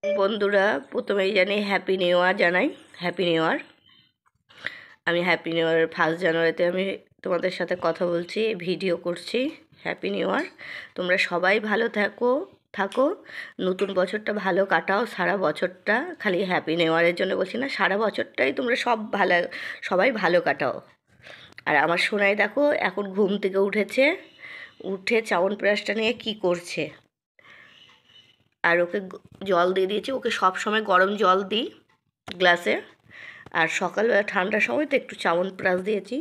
বন্ধুরা, প্রথমেই জানি হ্যাপি নিউ ইয়ার জানাই। Happy new year. আমি হ্যাপি নিউ ইয়ারের 1 জানুয়ারিতে আমি তোমাদের সাথে কথা বলছি, ভিডিও করছি। Happy new year. তোমরা সবাই ভালো থাকো, নতুন বছরটা ভালো কাটাও। সারা বছরটা, খালি হ্যাপি নিউ ইয়ারের জন্য বলছি না, সারা বছরটাই তোমরা সবাই ভালো কাটাও। আর আমার সোনাই দেখো এখন ঘুম থেকে উঠে চ্যবনপ্রাশটা নিয়ে কি করছে। আর ওকে জল দিয়ে দিয়েছি, ওকে সব সময় গরম জল দিই গ্লাসে। আর সকালবেলা ঠান্ডার সময় তো একটু চ্যবনপ্রাশ দিয়েছি।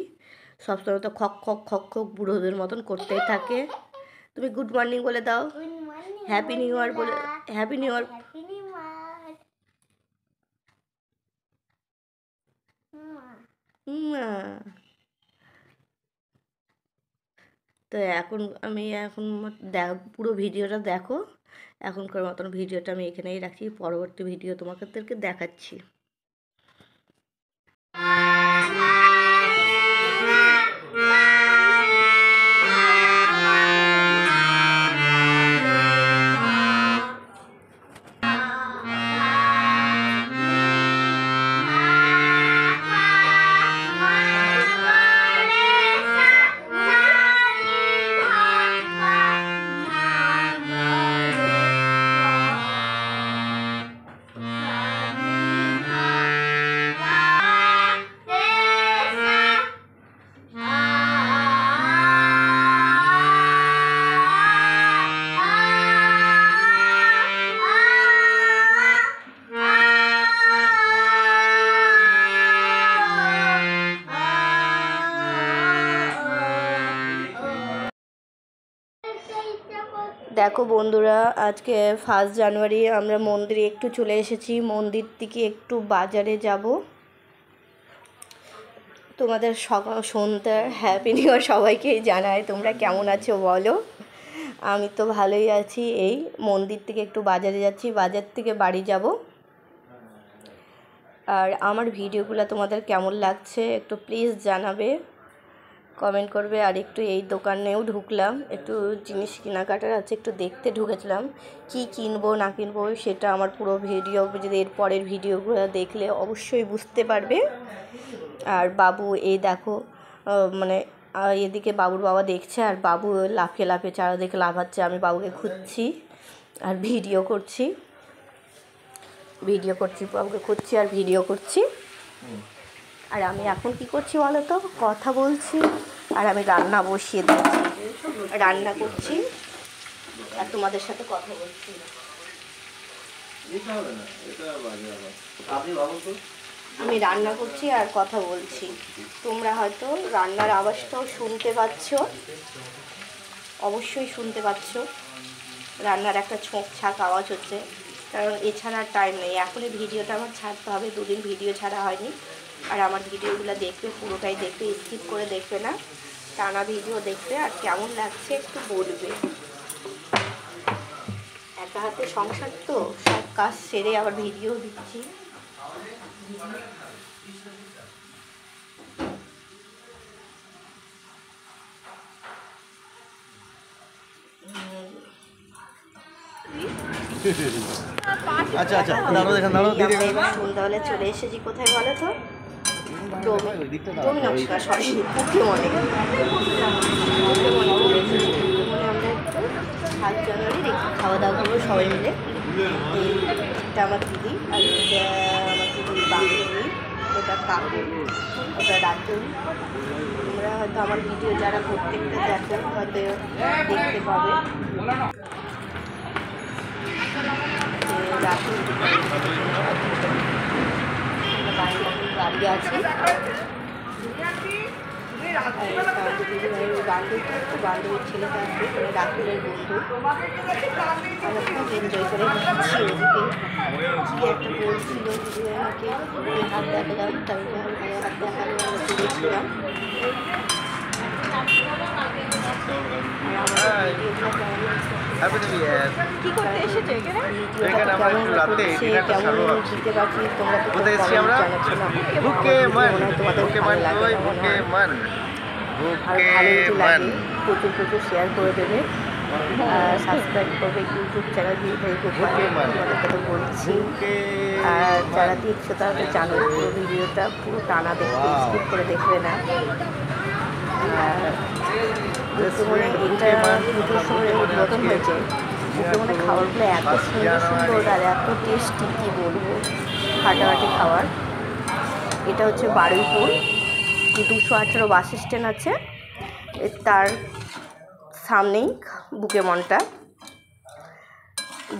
সবসময় তো খক খক খক খক বুড়োদের মতন করতেই থাকে। তুমি গুড মর্নিং বলে দাও, হ্যাপি নিউ ইয়ার বলে। Happy new year. তো এখন পুরো ভিডিওটা দেখো। এখনকার মতন ভিডিওটা আমি এখানেই রাখছি, পরবর্তী ভিডিও তোমাদেরকে দেখাচ্ছি। দেখো বন্ধুরা, আজকে 1 জানুয়ারি আমরা মন্দিরে একটু চলে এসেছি। মন্দির থেকে একটু বাজারে যাব। তোমাদের সন্ধ্যার হ্যাপি নিউ ইয়ার সবাইকেই জানাই। তোমরা কেমন আছো বলো? আমি তো ভালোই আছি। এই মন্দির থেকে একটু বাজারে যাচ্ছি, বাজার থেকে বাড়ি যাব। আর আমার ভিডিওগুলো তোমাদের কেমন লাগছে একটু প্লিজ জানাবে, কমেন্ট করবে। আর একটু এই দোকানেও ঢুকলাম, একটু জিনিস কেনাকাটার আছে, একটু দেখতে ঢুকেছিলাম। কি কিনবো না কিনবো সেটা আমার পুরো ভিডিও, যদি এর পরের ভিডিওগুলো দেখলে অবশ্যই বুঝতে পারবে। আর বাবু এই দেখো, মানে এদিকে বাবুর বাবা দেখছে, আর বাবু লাফিয়ে লাফিয়ে চারিদিকে লাফাচ্ছে। আমি বাবুকে খুঁজছি আর ভিডিও করছি, বাবুকে খুঁজছি আর ভিডিও করছি। আর আমি এখন কি করছি বলো তো? কথা বলছি আর আমি রান্না বসিয়ে দিচ্ছি, রান্না করছি আর তোমাদের সাথে কথা বলছি। আমি রান্না করছি আর কথা বলছি। তোমরা হয়তো রান্নার আওয়াজটাও শুনতে পাচ্ছ, অবশ্যই শুনতে পাচ্ছ। রান্নার একটা ছোঁক ছাক আওয়াজ হচ্ছে, কারণ এছাড়া টাইম নেই। এখনই ভিডিওটা আমার ছাড়তে হবে, 2 দিন ভিডিও ছাড়া হয়নি। আর আমার ভিডিওগুলো দেখবে, পুরোটাই দেখবে, স্কিপ করে দেখবে না, টানা ভিডিও দেখবে। আর কেমন লাগছে একটু বলবে। একা হাতে সংসার তো, সব কাজ সেরে আবার ভিডিও দিচ্ছি। আচ্ছা আচ্ছা, দাঁড়াও দেখেন, দাঁড়াও দিয়ে দেখেন। সন্ধ্যাবেলা চলে এসেছি কোথায় বলো তো? ডোমিনোস না, সরি, পোকেমনে। চলে এসেছি। পোকেমনে আমরা একটু 7 জানুয়ারির একটু খাওয়া দাওয়া করবো সবাই মিলে। এটা আমার দিদি, আর এটা আমার দিদির বান্ধবী, ওটা কাকু, ওটা রাতুল। তোমরা হয়তো আমার ভিডিও যারা প্রত্যেকটা দেখো হয়তো দেখতে পাবে। রাতুল গাড়ি আছে, বান্ধবীর ছেলেটা আছে, রাতুলের বন্ধু। আমরা খুব এনজয় করে খাচ্ছি। ওদিকে কি একটা বলছিল, আমাকে হাত দেখালাম, তারপরে হাত দেখালো, আমরা তুলেছিলাম। কি করতে এসেছে এখানে? প্রচুর শেয়ার করে দেবে। সাবস্ক্রাইব করবে ইউটিউব চ্যানেল ভিডিও তোমাদেরকে তো বলছি। আর যারা দেখছো তারা তো জানো পুরো ভিডিওটা পুরো টানা দেখবে, স্কিপ করে দেখবে না। মানে এটা দুটোর সময় উদ্বোধন হয়েছে। মানে খাবারগুলো এত সুন্দর সুন্দর আর এত টেস্টি, কী বলবো, ফাটাফাটি খাবার। এটা হচ্ছে বারুইপুর 218 বাস স্ট্যান্ড আছে, তার সামনেই বুকে মনটা।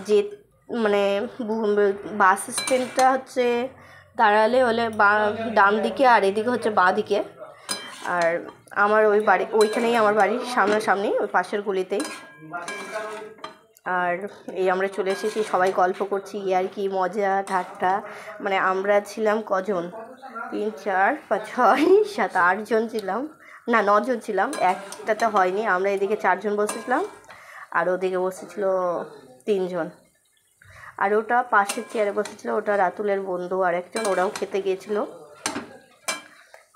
যে মানে বাস স্ট্যান্ডটা হচ্ছে দাঁড়ালে হলে ডান দিকে আর এদিকে হচ্ছে বাঁ দিকে। আর আমার ওই বাড়ি ওইখানেই আমার বাড়ির সামনাসামনি, ওই পাশের গলিতেই। আর এই আমরা চলে এসেছি, সবাই গল্প করছি, আর কি মজা ঠাট্টা। মানে আমরা ছিলাম কজন, 3 4 5 6 7 8 জন ছিলাম, না 9 জন ছিলাম। একটাতে হয়নি, আমরা এদিকে 4 জন বসেছিলাম আর ওদিকে বসেছিল 3 জন। আর ওটা পাশের চেয়ারে বসেছিল, ওটা রাতুলের বন্ধু আর একজন, ওরাও খেতে গিয়েছিল।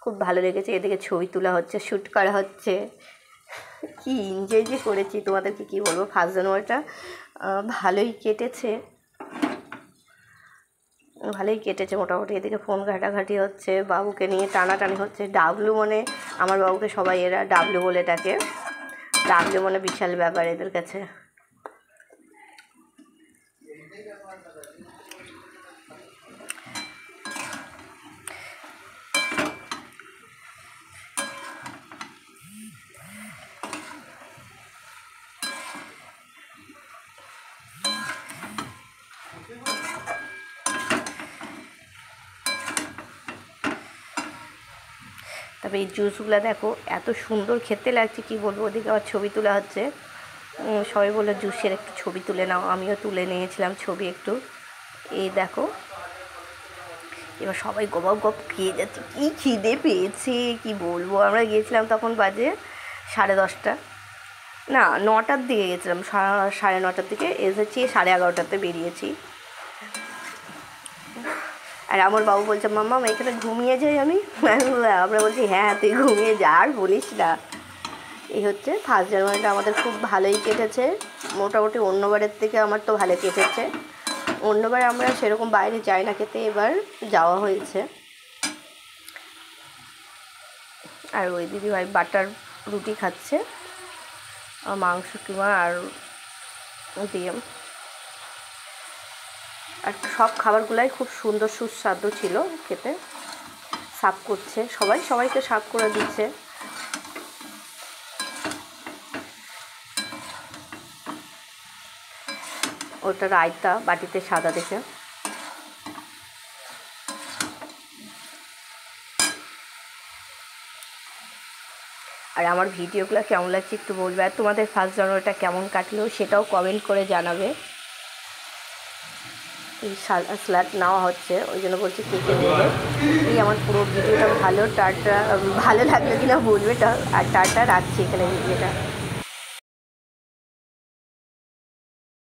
খুব ভালো লেগেছে। এদিকে ছবি তোলা হচ্ছে, শ্যুট করা হচ্ছে, কি এনজয় যে করেছি তোমাদেরকে কি বলবো। ফার্স্ট জানুয়ারিটা ভালোই কেটেছে মোটামুটি। এদিকে ফোন ঘাটাঘাটি হচ্ছে, বাবুকে নিয়ে টানাটানি হচ্ছে। ডাবলু মানে আমার বাবুকে সবাই এরা ডাবলু বলে ডাকে। ডাবলু মানে বিশাল ব্যাপার এদের কাছে। তবে এই জুসগুলো দেখো এত সুন্দর খেতে লাগছে, কি বলবো। ওদিকে আবার ছবি তোলা হচ্ছে, সবাই বললো জুসের একটু ছবি তুলে নাও, আমিও তুলে নিয়েছিলাম ছবি একটু। এই দেখো, এবার সবাই গবাব গপ খেয়ে যাচ্ছে, কী খিদে পেয়েছে কি বলবো। আমরা গিয়েছিলাম তখন বাজে 10:30, না 9টার দিকে গেছিলাম, 9:30 দিকে এসেছি, 11:30 বেরিয়েছি। আর আমার বাবু বলছে মাম্মা এখানে ঘুমিয়ে যাই আমি। আমরা বলছি হ্যাঁ তুই ঘুমিয়ে যা, আর বলিস না। এই হচ্ছে ফার্স্ট জানুয়ারিটা আমাদের খুব ভালোই কেটেছে, মোটামুটি অন্যবারের থেকে আমার তো ভালো কেটেছে। অন্যবার আমরা সেরকম বাইরে যাই না খেতে, এবার যাওয়া হয়েছে। আর ওই দিদিভাই বাটার রুটি খাচ্ছে, মাংস কিমা আর দিয়ে। আর সব খাবারগুলাই খুব সুন্দর সুস্বাদু ছিল খেতে। সার্ভ করছে সবাইকে সার্ভ করে দিচ্ছে। ওটা রায়তা বাটিতে সাদা দেখে। আর আমার ভিডিওগুলো কেমন লাগছে একটু বলবে। আর তোমাদের ফার্স্ট জানুয়ারিটা কেমন কাটলো সেটাও কমেন্ট করে জানাবে। এই স্যালাড নেওয়া হচ্ছে, ওই জন্য বলছি কে কে দেবে। এই আমার পুরো ভিডিওটা ভালো লাগলো কিনা বলবে, আর টাটা রাখছি এখানে ভিডিওটা।